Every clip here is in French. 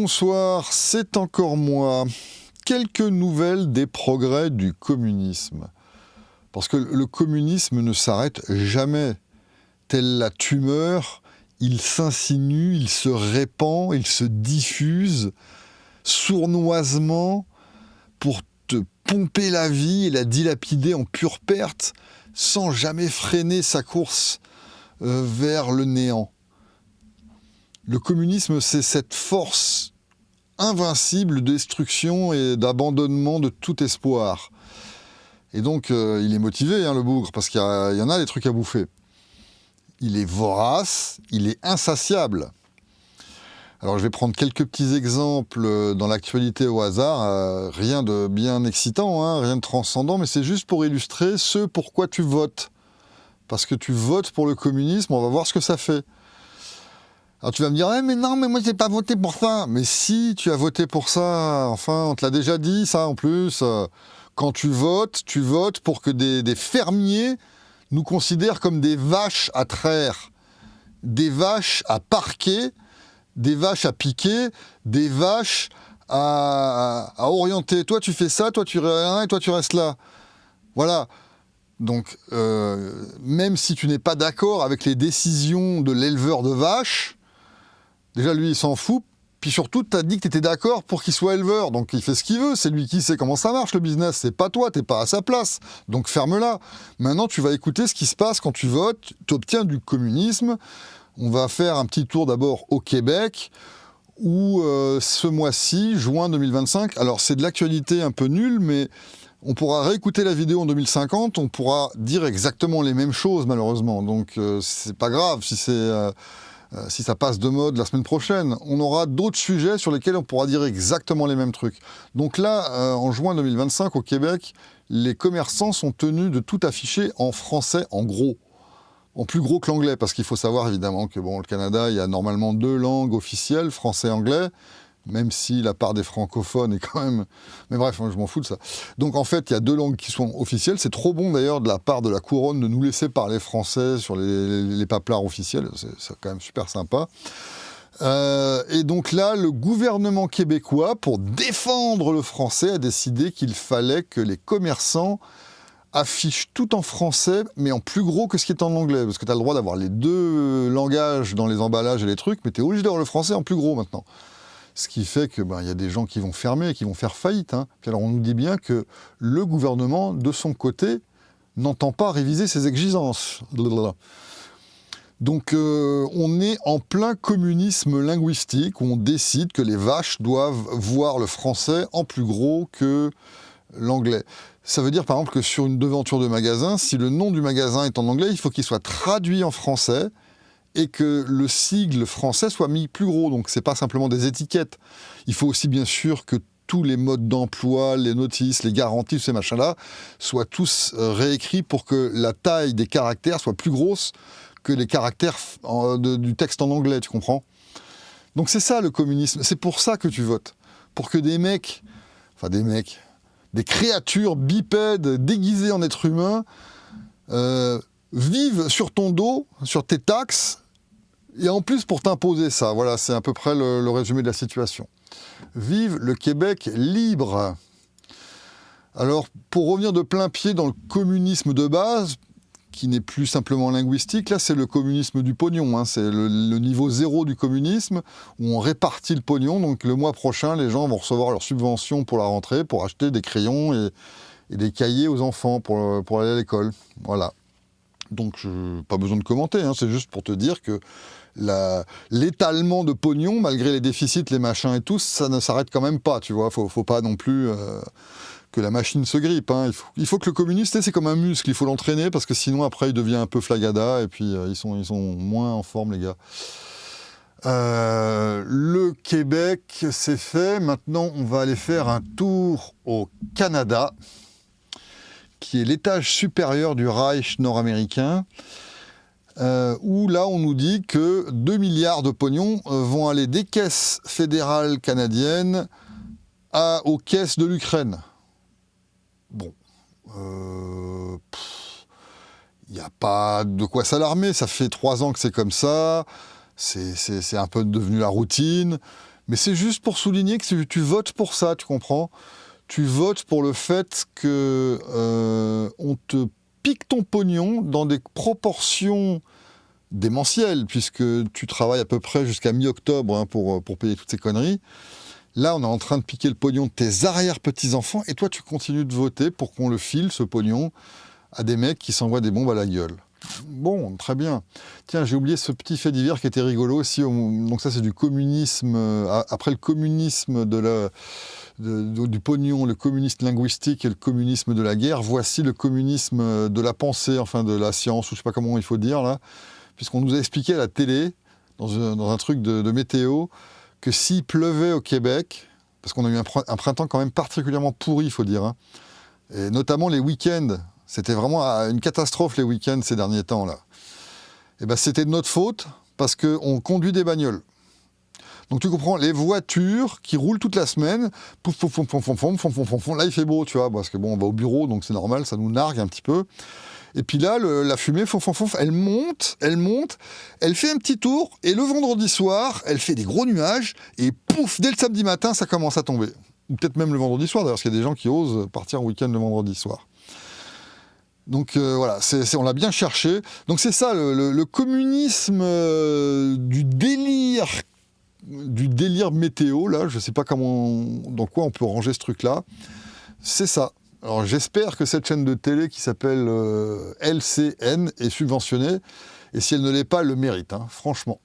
bonsoir, c'est encore moi. Quelques nouvelles des progrès du communisme. Parce que le communisme ne s'arrête jamais. Telle la tumeur, il s'insinue, il se répand, il se diffuse sournoisement pour te pomper la vie et la dilapider en pure perte, sans jamais freiner sa course vers le néant. Le communisme, c'est cette force invincible de destruction et d'abandonnement de tout espoir. Et donc, il est motivé, le bougre, parce qu'il y en a des trucs à bouffer. Il est vorace, il est insatiable. Alors, je vais prendre quelques petits exemples dans l'actualité au hasard. Rien de bien excitant, rien de transcendant, mais c'est juste pour illustrer ce pourquoi tu votes. Parce que tu votes pour le communisme, on va voir ce que ça fait. Alors tu vas me dire, mais non, mais moi j'ai pas voté pour ça. Mais si, tu as voté pour ça. Enfin, on te l'a déjà dit, ça en plus. Quand tu votes pour que des fermiers nous considèrent comme des vaches à traire, des vaches à parquer, des vaches à piquer, des vaches à orienter. Toi tu fais ça, toi tu rien et toi tu restes là. Voilà. Donc, même si tu n'es pas d'accord avec les décisions de l'éleveur de vaches, déjà, lui, il s'en fout. Puis surtout, tu as dit que tu étais d'accord pour qu'il soit éleveur. Donc, il fait ce qu'il veut. C'est lui qui sait comment ça marche, le business. C'est pas toi, t'es pas à sa place. Donc, ferme-la. Maintenant, tu vas écouter ce qui se passe quand tu votes. Tu obtiens du communisme. On va faire un petit tour d'abord au Québec, où ce mois-ci, juin 2025, alors c'est de l'actualité un peu nulle, mais on pourra réécouter la vidéo en 2050. On pourra dire exactement les mêmes choses, malheureusement. Donc, c'est pas grave si ça passe de mode la semaine prochaine. On aura d'autres sujets sur lesquels on pourra dire exactement les mêmes trucs. Donc là, en juin 2025, au Québec, les commerçants sont tenus de tout afficher en français, en gros. En plus gros que l'anglais, parce qu'il faut savoir évidemment que le Canada, il y a normalement 2 langues officielles, français et anglais, même si la part des francophones est quand même... Mais bref, je m'en fous de ça. Donc en fait, il y a 2 langues qui sont officielles. C'est trop bon d'ailleurs de la part de la couronne de nous laisser parler français sur les paplards officiels. C'est quand même super sympa. Et donc là, le gouvernement québécois, pour défendre le français, a décidé qu'il fallait que les commerçants affichent tout en français, mais en plus gros que ce qui est en anglais. Parce que tu as le droit d'avoir les 2 langages dans les emballages et les trucs, mais tu es obligé d'avoir le français en plus gros maintenant. Ce qui fait que y a des gens qui vont fermer, qui vont faire faillite. Puis alors on nous dit bien que le gouvernement, de son côté, n'entend pas réviser ses exigences. Donc on est en plein communisme linguistique où on décide que les vaches doivent voir le français en plus gros que l'anglais. Ça veut dire par exemple que sur une devanture de magasin, si le nom du magasin est en anglais, il faut qu'il soit traduit en français et que le sigle français soit mis plus gros. Donc c'est pas simplement des étiquettes. Il faut aussi bien sûr que tous les modes d'emploi, les notices, les garanties, ces machins-là, soient tous réécrits pour que la taille des caractères soit plus grosse que les caractères du texte en anglais, tu comprends? Donc c'est ça le communisme. C'est pour ça que tu votes. Pour que des créatures bipèdes déguisées en êtres humains vivent sur ton dos, sur tes taxes, et en plus pour t'imposer ça. Voilà, c'est à peu près le résumé de la situation. Vive le Québec libre. Alors, pour revenir de plein pied dans le communisme de base, qui n'est plus simplement linguistique, là c'est le communisme du pognon, c'est le niveau 0 du communisme, où on répartit le pognon. Donc le mois prochain, les gens vont recevoir leur subvention pour la rentrée, pour acheter des crayons et des cahiers aux enfants pour aller à l'école. Voilà. Donc pas besoin de commenter, c'est juste pour te dire que l'étalement de pognon, malgré les déficits, les machins et tout, ça ne s'arrête quand même pas, tu vois. Faut pas non plus que la machine se grippe. Il faut que le communiste, c'est comme un muscle, il faut l'entraîner, parce que sinon après il devient un peu flagada, et puis ils sont moins en forme, les gars. Le Québec, c'est fait. Maintenant, on va aller faire un tour au Canada, qui est l'étage supérieur du Reich nord-américain, où là on nous dit que 2 milliards de pognon vont aller des caisses fédérales canadiennes aux caisses de l'Ukraine. Bon, il n'y a pas de quoi s'alarmer, ça fait 3 ans que c'est comme ça, c'est un peu devenu la routine, Mais c'est juste pour souligner que tu votes pour ça, tu comprends ? Tu votes pour le fait que on te pique ton pognon dans des proportions démentielles, puisque tu travailles à peu près jusqu'à mi-octobre pour payer toutes ces conneries. Là, on est en train de piquer le pognon de tes arrière-petits-enfants, et toi, tu continues de voter pour qu'on le file, ce pognon, à des mecs qui s'envoient des bombes à la gueule. Bon, très bien. Tiens, j'ai oublié ce petit fait divers qui était rigolo aussi. Donc ça, c'est du communisme. Après le communisme du pognon, le communisme linguistique et le communisme de la guerre, voici le communisme de la pensée, enfin de la science, ou je sais pas comment il faut dire là, puisqu'on nous a expliqué à la télé, dans un truc de météo, que s'il pleuvait au Québec, parce qu'on a eu un printemps quand même particulièrement pourri, il faut dire, hein, et notamment les week-ends, c'était vraiment une catastrophe les week-ends ces derniers temps là. Et ben c'était de notre faute parce qu'on conduit des bagnoles. Donc tu comprends, les voitures qui roulent toute la semaine, pouf, pouf, pouf, pouf, pouf, pouf, pouf, pouf, pouf, là il fait beau, tu vois, parce que bon, on va au bureau, donc c'est normal, ça nous nargue un petit peu. Et puis là, la fumée, elle monte, elle fait un petit tour, et le vendredi soir, elle fait des gros nuages, et pouf, dès le samedi matin, ça commence à tomber. Ou peut-être même le vendredi soir, d'ailleurs, parce qu'il y a des gens qui osent partir en week-end le vendredi soir. Donc voilà, on l'a bien cherché. Donc c'est ça, le communisme du délire météo, là, je ne sais pas dans quoi on peut ranger ce truc-là. C'est ça. Alors j'espère que cette chaîne de télé qui s'appelle LCN est subventionnée, et si elle ne l'est pas, elle le mérite, hein, franchement.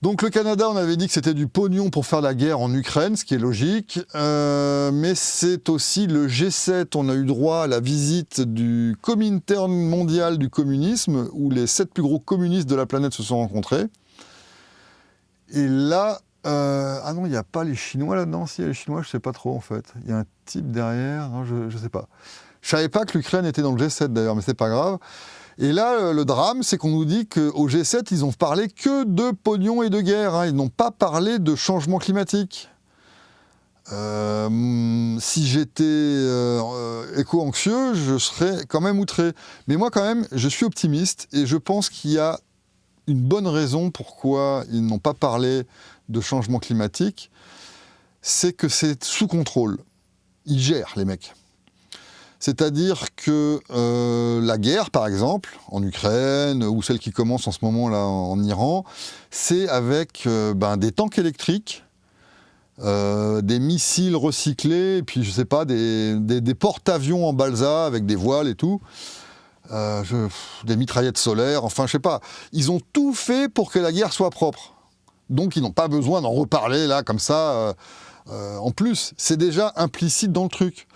Donc le Canada, on avait dit que c'était du pognon pour faire la guerre en Ukraine, ce qui est logique, mais c'est aussi le G7, on a eu droit à la visite du Comintern mondial du communisme, où les 7 plus gros communistes de la planète se sont rencontrés. Et là, ah non, il n'y a pas les Chinois là-dedans, si il y a les Chinois, je ne sais pas trop en fait. Il y a un type derrière, non, je ne sais pas. Je ne savais pas que l'Ukraine était dans le G7 d'ailleurs, mais c'est pas grave. Et là, le drame, c'est qu'on nous dit qu'au G7, ils n'ont parlé que de pognon et de guerre. Hein. Ils n'ont pas parlé de changement climatique. Si j'étais éco-anxieux, je serais quand même outré. Mais moi, quand même, je suis optimiste et je pense qu'il y a une bonne raison pourquoi ils n'ont pas parlé de changement climatique. C'est que c'est sous contrôle. Ils gèrent, les mecs. C'est-à-dire que la guerre, par exemple, en Ukraine, ou celle qui commence en ce moment là en Iran, c'est avec des tanks électriques, des missiles recyclés, et puis je sais pas, des porte-avions en balsa avec des voiles et tout, des mitraillettes solaires, enfin je sais pas. Ils ont tout fait pour que la guerre soit propre. Donc ils n'ont pas besoin d'en reparler là comme ça. En plus, c'est déjà implicite dans le truc.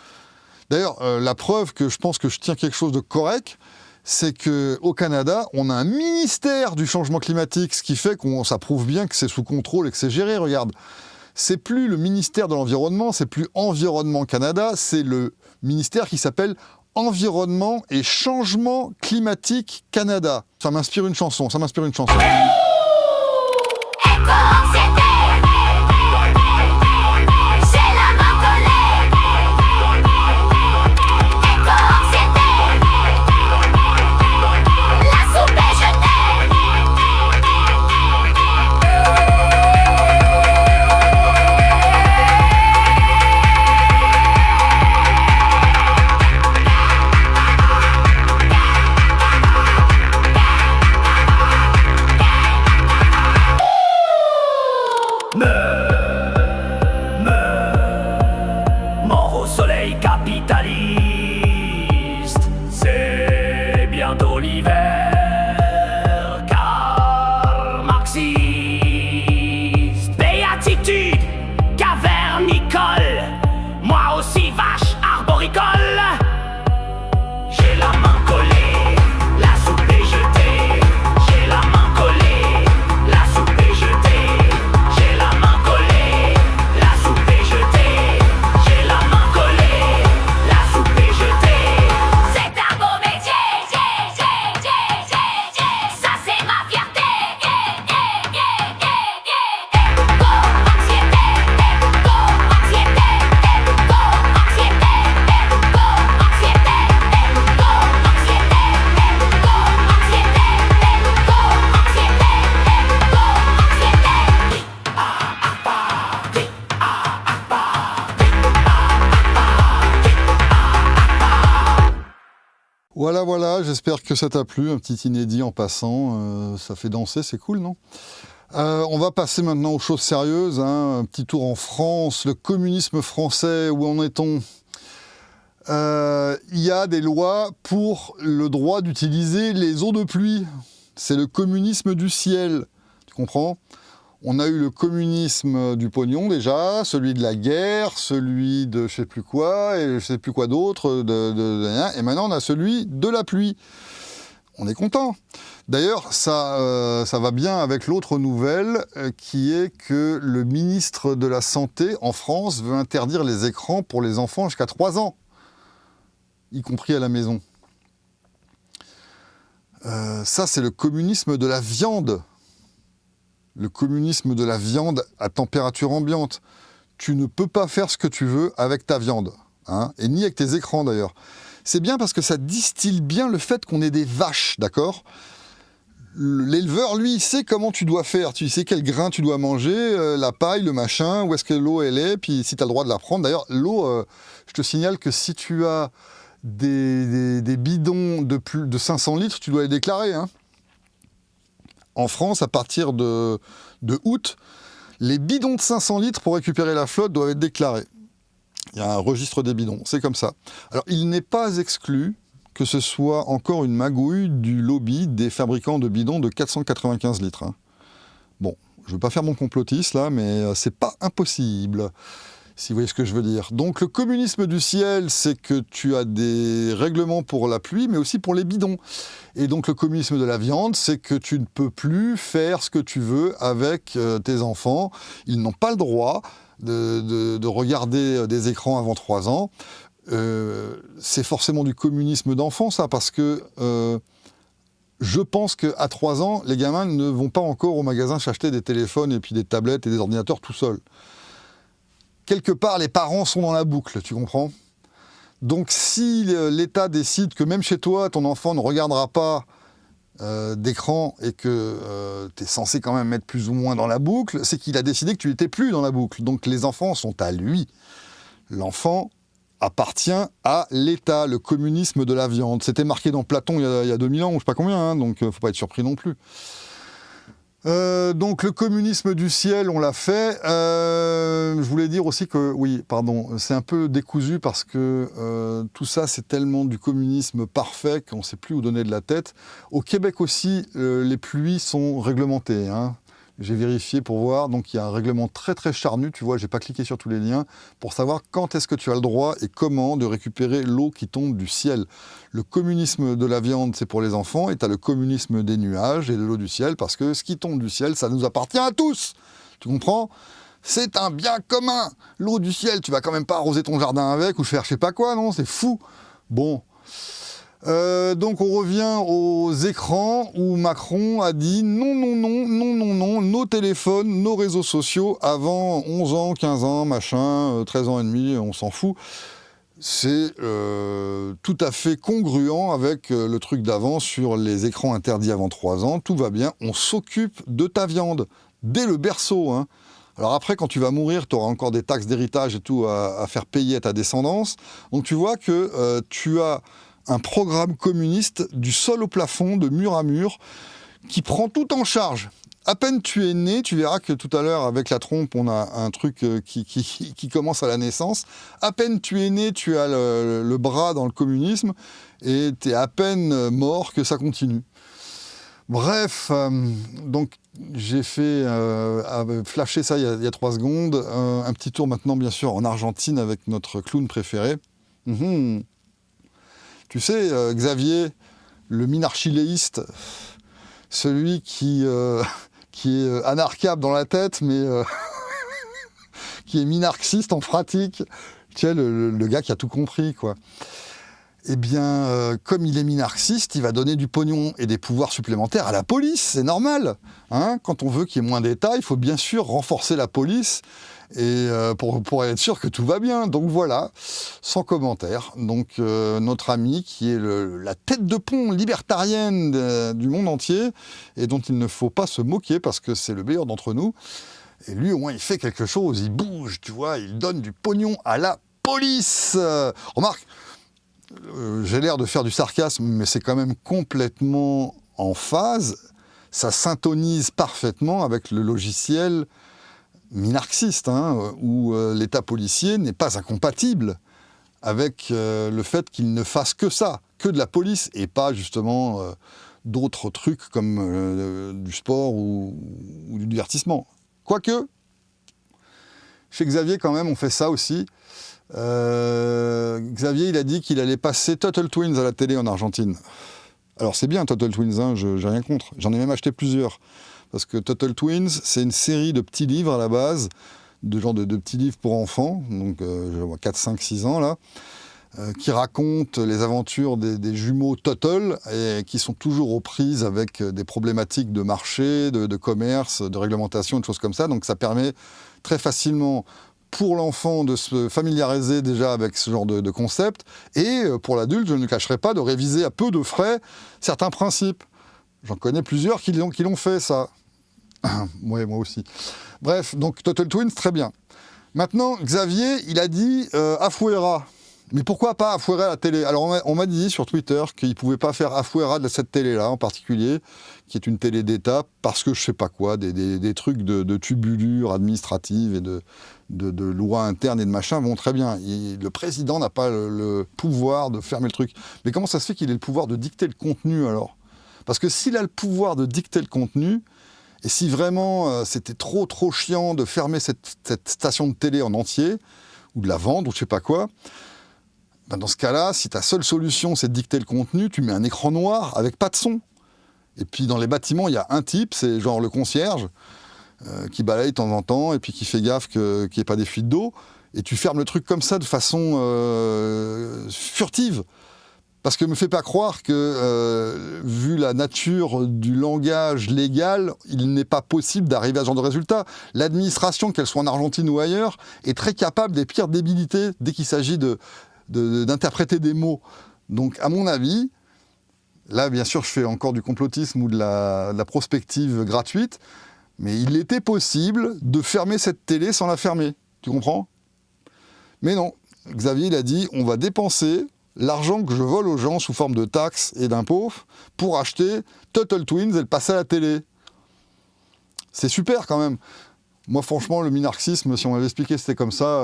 D'ailleurs, la preuve que je pense que je tiens quelque chose de correct, c'est qu'au Canada, on a un ministère du changement climatique, ce qui fait que ça prouve bien que c'est sous contrôle et que c'est géré. Regarde, c'est plus le ministère de l'Environnement, c'est plus Environnement Canada, c'est le ministère qui s'appelle Environnement et Changement Climatique Canada. Ça m'inspire une chanson. J'ai la main collée, Voilà, j'espère que ça t'a plu, un petit inédit en passant, ça fait danser, c'est cool, non? On va passer maintenant aux choses sérieuses, hein. Un petit tour en France, le communisme français, où en est-on? Il y a des lois pour le droit d'utiliser les eaux de pluie. C'est le communisme du ciel, tu comprends? On a eu le communisme du pognon déjà, celui de la guerre, celui de je sais plus quoi, et je sais plus quoi d'autre, et maintenant on a celui de la pluie. On est content. D'ailleurs, ça va bien avec l'autre nouvelle, qui est que le ministre de la Santé en France veut interdire les écrans pour les enfants jusqu'à 3 ans, y compris à la maison. Ça, c'est le communisme de la viande. Le communisme de la viande à température ambiante. Tu ne peux pas faire ce que tu veux avec ta viande, hein, et ni avec tes écrans d'ailleurs. C'est bien parce que ça distille bien le fait qu'on est des vaches, d'accord? L'éleveur, lui, il sait comment tu dois faire, tu sais quel grain tu dois manger, la paille, le machin, où est-ce que l'eau elle est, puis si tu as le droit de la prendre. D'ailleurs, l'eau, je te signale que si tu as des bidons de plus de 500 litres, tu dois les déclarer, hein. En France, à partir de août, les bidons de 500 litres pour récupérer la flotte doivent être déclarés. Il y a un registre des bidons, c'est comme ça. Alors, il n'est pas exclu que ce soit encore une magouille du lobby des fabricants de bidons de 495 litres. Hein. Bon, je ne veux pas faire mon complotiste là, mais c'est pas impossible, si vous voyez ce que je veux dire. Donc le communisme du ciel, c'est que tu as des règlements pour la pluie, mais aussi pour les bidons. Et donc le communisme de la viande, c'est que tu ne peux plus faire ce que tu veux avec tes enfants. Ils n'ont pas le droit de regarder des écrans avant 3 ans. C'est forcément du communisme d'enfant, ça, parce que je pense qu'à 3 ans, les gamins ne vont pas encore au magasin s'acheter des téléphones et puis des tablettes et des ordinateurs tout seuls. Quelque part, les parents sont dans la boucle, tu comprends? Donc si l'État décide que même chez toi, ton enfant ne regardera pas d'écran et que tu es censé quand même être plus ou moins dans la boucle, c'est qu'il a décidé que tu n'étais plus dans la boucle. Donc les enfants sont à lui. L'enfant appartient à l'État, le communisme de la viande. C'était marqué dans Platon il y a 2000 ans, ou je sais pas combien, hein, donc faut pas être surpris non plus. Donc le communisme du ciel, on l'a fait. Je voulais dire aussi que, oui, pardon, c'est un peu décousu parce que tout ça, c'est tellement du communisme parfait qu'on ne sait plus où donner de la tête. Au Québec aussi, les pluies sont réglementées, hein. J'ai vérifié pour voir, donc il y a un règlement très très charnu, tu vois, j'ai pas cliqué sur tous les liens, pour savoir quand est-ce que tu as le droit et comment de récupérer l'eau qui tombe du ciel. Le communisme de la viande, c'est pour les enfants, et tu as le communisme des nuages et de l'eau du ciel, parce que ce qui tombe du ciel, ça nous appartient à tous. Tu comprends? C'est un bien commun. L'eau du ciel, tu vas quand même pas arroser ton jardin avec, ou faire je sais pas quoi, non? C'est fou. Bon. Donc on revient aux écrans où Macron a dit non, nos téléphones, nos réseaux sociaux avant 11 ans, 15 ans, machin, 13 ans et demi, on s'en fout. C'est tout à fait congruent avec le truc d'avant sur les écrans interdits avant 3 ans. Tout va bien, on s'occupe de ta viande, dès le berceau, hein. Alors après, quand tu vas mourir, tu auras encore des taxes d'héritage et tout à faire payer à ta descendance. Donc tu vois que tu as un programme communiste du sol au plafond, de mur à mur, qui prend tout en charge. À peine tu es né, tu verras que tout à l'heure, avec la trompe, on a un truc qui commence à la naissance. À peine tu es né, tu as le bras dans le communisme, et tu es à peine mort que ça continue. Bref, donc j'ai fait flasher ça il y a 3 secondes. Un petit tour maintenant, bien sûr, en Argentine avec notre clown préféré. Tu sais, Xavier, le minarchiléiste, celui qui est anarchable dans la tête, mais qui est minarxiste en pratique. Tu sais, le gars qui a tout compris, quoi. Eh bien, comme il est minarxiste, il va donner du pognon et des pouvoirs supplémentaires à la police, c'est normal. Hein, quand on veut qu'il y ait moins d'État, il faut bien sûr renforcer la police et pour être sûr que tout va bien. Donc voilà, sans commentaire. Donc notre ami qui est la tête de pont libertarienne du monde entier et dont il ne faut pas se moquer parce que c'est le meilleur d'entre nous. Et lui, au moins, il fait quelque chose, il bouge, tu vois, il donne du pognon à la police. Remarque, j'ai l'air de faire du sarcasme, mais c'est quand même complètement en phase. Ça syntonise parfaitement avec le logiciel minarxiste, où l'État policier n'est pas incompatible avec le fait qu'il ne fasse que ça, que de la police, et pas justement d'autres trucs comme du sport ou du divertissement. Quoique, chez Xavier quand même, on fait ça aussi. Xavier, il a dit qu'il allait passer Tuttle Twins à la télé en Argentine. Alors c'est bien Tuttle Twins, j'ai rien contre. J'en ai même acheté plusieurs. Parce que Tuttle Twins, c'est une série de petits livres à la base, de petits livres pour enfants, donc 4, 5, 6 ans là, qui racontent les aventures des jumeaux Tuttle et qui sont toujours aux prises avec des problématiques de marché, de commerce, de réglementation, de choses comme ça. Donc ça permet très facilement pour l'enfant de se familiariser déjà avec ce genre de concept, et pour l'adulte, je ne cacherai pas, de réviser à peu de frais certains principes. J'en connais plusieurs qui l'ont fait, ça. Ouais, moi aussi. Bref, donc Tuttle Twins, très bien. Maintenant, Xavier, il a dit Afuera. Mais pourquoi pas Afuera à la télé? Alors, on m'a dit sur Twitter qu'il ne pouvait pas faire Afuera de cette télé-là, en particulier, qui est une télé d'État, parce que je sais pas quoi, des trucs de tubulure administrative et de lois internes et de machin vont très bien. Le président n'a pas le pouvoir de fermer le truc. Mais comment ça se fait qu'il ait le pouvoir de dicter le contenu, alors? Parce que s'il a le pouvoir de dicter le contenu, et si vraiment c'était trop chiant de fermer cette station de télé en entier, ou de la vendre, ou je sais pas quoi, ben dans ce cas-là, si ta seule solution c'est de dicter le contenu, tu mets un écran noir avec pas de son. Et puis dans les bâtiments, il y a un type, c'est genre le concierge, qui balaye de temps en temps, et puis qui fait gaffe qu'il n'y ait pas des fuites d'eau, et tu fermes le truc comme ça de façon furtive. Parce que me fais pas croire que, vu la nature du langage légal, il n'est pas possible d'arriver à ce genre de résultat. L'administration, qu'elle soit en Argentine ou ailleurs, est très capable des pires débilités dès qu'il s'agit d'interpréter des mots. Donc, à mon avis, là, bien sûr, je fais encore du complotisme ou de la prospective gratuite, mais il était possible de fermer cette télé sans la fermer. Tu comprends? Mais non. Xavier, il a dit, on va dépenser l'argent que je vole aux gens sous forme de taxes et d'impôts pour acheter Tuttle Twins et le passer à la télé. C'est super quand même. Moi franchement, le minarxisme, si on m'avait expliqué que c'était comme ça,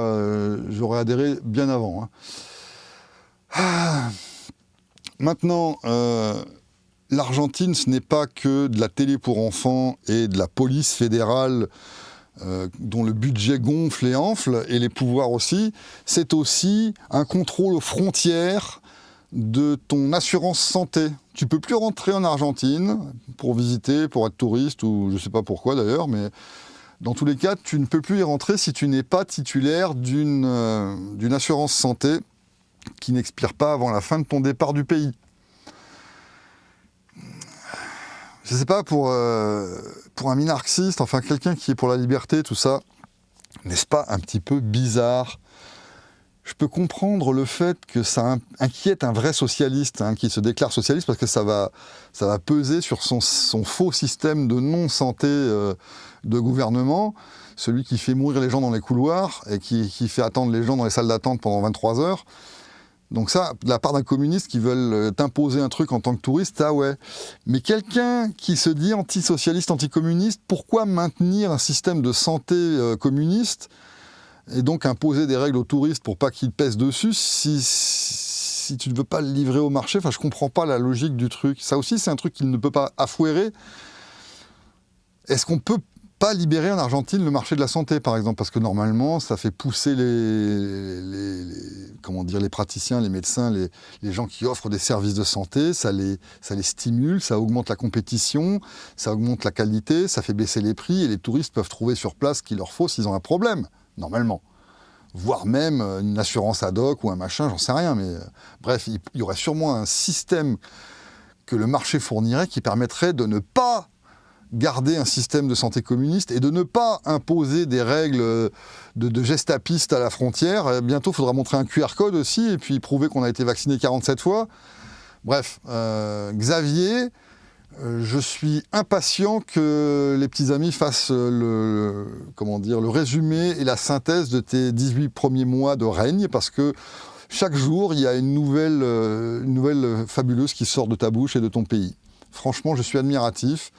j'aurais adhéré bien avant. Maintenant, l'Argentine, ce n'est pas que de la télé pour enfants et de la police fédérale dont le budget gonfle et enfle, et les pouvoirs aussi, c'est aussi un contrôle aux frontières de ton assurance santé. Tu peux plus rentrer en Argentine pour visiter, pour être touriste, ou je ne sais pas pourquoi d'ailleurs, mais dans tous les cas, tu ne peux plus y rentrer si tu n'es pas titulaire d'une assurance santé qui n'expire pas avant la fin de ton départ du pays. Je ne sais pas, pour un minarxiste, enfin quelqu'un qui est pour la liberté, tout ça, n'est-ce pas un petit peu bizarre? Je peux comprendre le fait que ça inquiète un vrai socialiste, qui se déclare socialiste, parce que ça va peser sur son faux système de non-santé de gouvernement, celui qui fait mourir les gens dans les couloirs et qui fait attendre les gens dans les salles d'attente pendant 23 heures. Donc ça, de la part d'un communiste qui veulent t'imposer un truc en tant que touriste, ah ouais. Mais quelqu'un qui se dit antisocialiste, anticommuniste, pourquoi maintenir un système de santé communiste et donc imposer des règles aux touristes pour pas qu'ils pèsent dessus si tu ne veux pas le livrer au marché? Enfin, je comprends pas la logique du truc. Ça aussi, c'est un truc qu'il ne peut pas affouérer. Est-ce qu'on peut pas libérer en Argentine le marché de la santé, par exemple, parce que normalement, ça fait pousser les praticiens, les médecins, les gens qui offrent des services de santé, ça les stimule, ça augmente la compétition, ça augmente la qualité, ça fait baisser les prix, et les touristes peuvent trouver sur place ce qu'il leur faut s'ils ont un problème, normalement. Voire même une assurance ad hoc ou un machin, j'en sais rien, mais bref, il y aurait sûrement un système que le marché fournirait qui permettrait de ne pas garder un système de santé communiste et de ne pas imposer des règles de gestapistes à la frontière. Bientôt, il faudra montrer un QR code aussi et puis prouver qu'on a été vacciné 47 fois. Bref, Xavier, je suis impatient que les petits amis fassent le résumé et la synthèse de tes 18 premiers mois de règne, parce que Chaque jour, il y a une nouvelle fabuleuse qui sort de ta bouche et de ton pays. Franchement, je suis admiratif.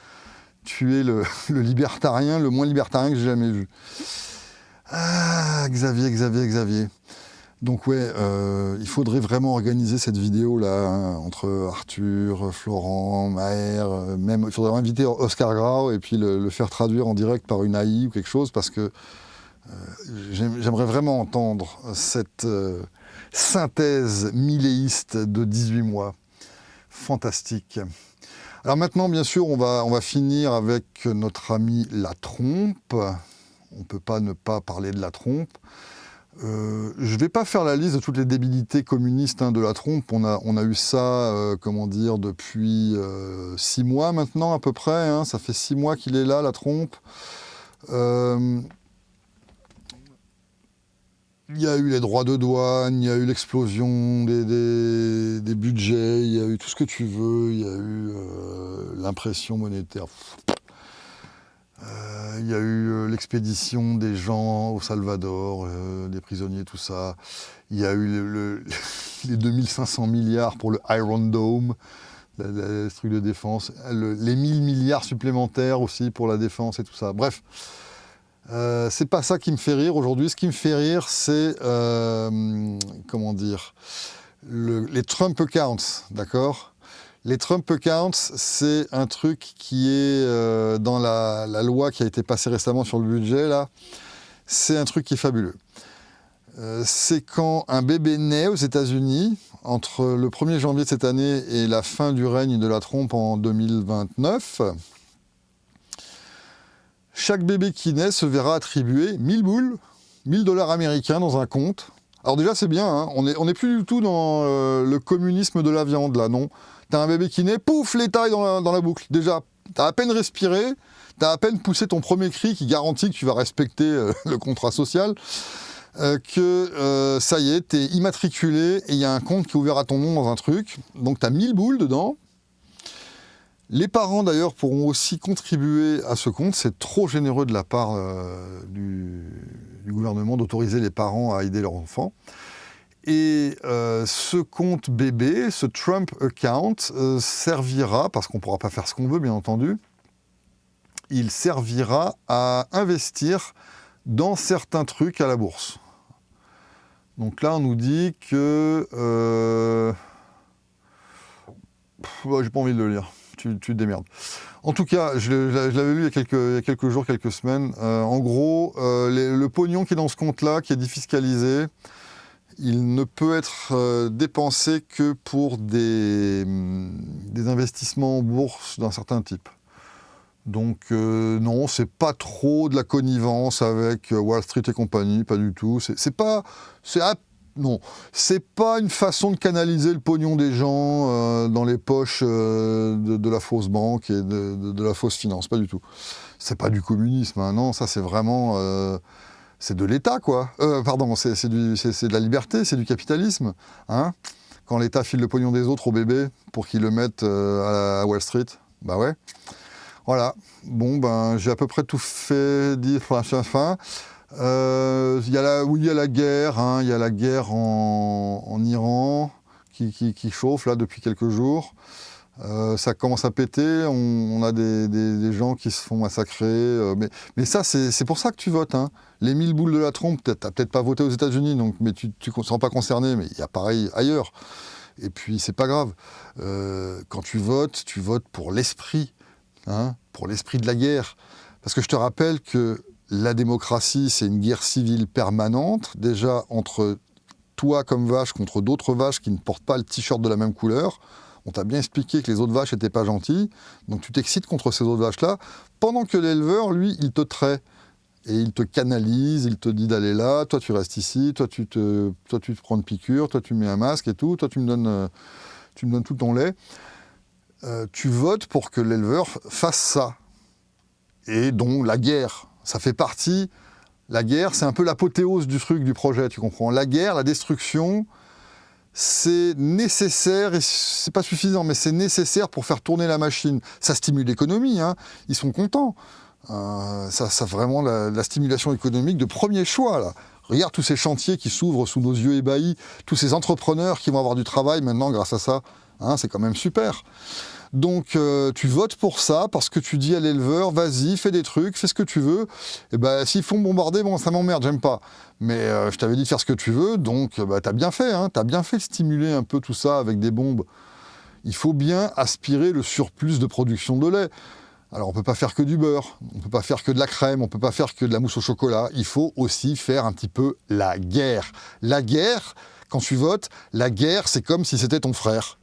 Tu es le libertarien, le moins libertarien que j'ai jamais vu. Ah, Xavier. Donc ouais, il faudrait vraiment organiser cette vidéo-là, hein, entre Arthur, Florent, Maher, même il faudrait inviter Oscar Grau et puis le faire traduire en direct par une AI ou quelque chose, parce que j'aimerais vraiment entendre cette synthèse milléiste de 18 mois. Fantastique. Alors maintenant, bien sûr, on va finir avec notre ami la trompe. On ne peut pas ne pas parler de la trompe. Je ne vais pas faire la liste de toutes les débilités communistes, hein, de la trompe. On a eu ça, depuis 6 mois maintenant à peu près. Hein. Ça fait 6 mois qu'il est là, la trompe. Il y a eu les droits de douane, il y a eu l'explosion des budgets, il y a eu tout ce que tu veux, il y a eu l'impression monétaire. Il y a eu l'expédition des gens au Salvador, des prisonniers, tout ça. Il y a eu les 2500 milliards pour le Iron Dome, le truc de défense. Les 1000 milliards supplémentaires aussi pour la défense et tout ça. Bref. C'est pas ça qui me fait rire aujourd'hui. Ce qui me fait rire, c'est les Trump accounts, d'accord ? Les Trump accounts, c'est un truc qui est dans la loi qui a été passée récemment sur le budget, là. C'est un truc qui est fabuleux. C'est quand un bébé naît aux États-Unis, entre le 1er janvier de cette année et la fin du règne de la trompe en 2029, chaque bébé qui naît se verra attribuer 1000 boules, 1000 $ américains dans un compte. Alors déjà, c'est bien, hein, on n'est plus du tout dans le communisme de la viande, là, non. T'as un bébé qui naît, pouf, l'État est dans la boucle. Déjà, t'as à peine respiré, t'as à peine poussé ton premier cri qui garantit que tu vas respecter le contrat social, ça y est, t'es immatriculé et il y a un compte qui est ouvert à ton nom dans un truc. Donc t'as 1000 boules dedans. Les parents, d'ailleurs, pourront aussi contribuer à ce compte. C'est trop généreux de la part du gouvernement d'autoriser les parents à aider leurs enfants. Et ce compte bébé, ce Trump account, servira, parce qu'on ne pourra pas faire ce qu'on veut, bien entendu, il servira à investir dans certains trucs à la bourse. Donc là, on nous dit que... j'ai pas envie de le lire. Tu te démerdes. En tout cas, je l'avais lu il y a quelques jours, quelques semaines. En gros, le pognon qui est dans ce compte-là, qui est défiscalisé, il ne peut être dépensé que pour des investissements en bourse d'un certain type. Donc non, c'est pas trop de la connivence avec Wall Street et compagnie, pas du tout. Non, c'est pas une façon de canaliser le pognon des gens dans les poches de la fausse banque et de la fausse finance, pas du tout. C'est pas du communisme, hein, non, ça c'est vraiment... c'est de l'État, quoi. C'est de la liberté, c'est du capitalisme. Hein, quand l'État file le pognon des autres au bébé pour qu'ils le mettent à Wall Street, bah ouais. Voilà, bon, ben j'ai à peu près tout fait dire pour la fin. Il y a la guerre, hein, il y a la guerre en Iran qui chauffe là depuis quelques jours. Ça commence à péter, on a des gens qui se font massacrer. Mais ça, c'est pour ça que tu votes. Hein. Les 1000 boules de la trompe, t'as peut-être pas voté aux États-Unis, donc, mais tu ne seras pas concerné, mais il y a pareil ailleurs. Et puis, c'est pas grave. Quand tu votes pour l'esprit, hein, pour l'esprit de la guerre. Parce que je te rappelle que la démocratie, c'est une guerre civile permanente, déjà entre toi comme vache contre d'autres vaches qui ne portent pas le t-shirt de la même couleur. On t'a bien expliqué que les autres vaches n'étaient pas gentilles, donc tu t'excites contre ces autres vaches-là, pendant que l'éleveur, lui, il te trait. Et il te canalise, il te dit d'aller là, toi tu restes ici, toi tu te prends une piqûre, toi tu mets un masque et tout, toi tu me donnes tout ton lait. Tu votes pour que l'éleveur fasse ça. Et donc la guerre, ça fait partie... La guerre, c'est un peu l'apothéose du truc, du projet, tu comprends. La guerre, la destruction, c'est nécessaire, et c'est pas suffisant, mais c'est nécessaire pour faire tourner la machine. Ça stimule l'économie, hein. Ils sont contents. Ça vraiment la stimulation économique de premier choix, là. Regarde tous ces chantiers qui s'ouvrent sous nos yeux ébahis, tous ces entrepreneurs qui vont avoir du travail maintenant grâce à ça. Hein, c'est quand même super. Donc tu votes pour ça parce que tu dis à l'éleveur, vas-y, fais des trucs, fais ce que tu veux. Et ben s'ils font bombarder, bon ça m'emmerde, j'aime pas. Mais je t'avais dit de faire ce que tu veux, donc t'as bien fait, hein, t'as bien fait de stimuler un peu tout ça avec des bombes. Il faut bien aspirer le surplus de production de lait. Alors on peut pas faire que du beurre, on peut pas faire que de la crème, on peut pas faire que de la mousse au chocolat. Il faut aussi faire un petit peu la guerre. La guerre, quand tu votes, la guerre c'est comme si c'était ton frère.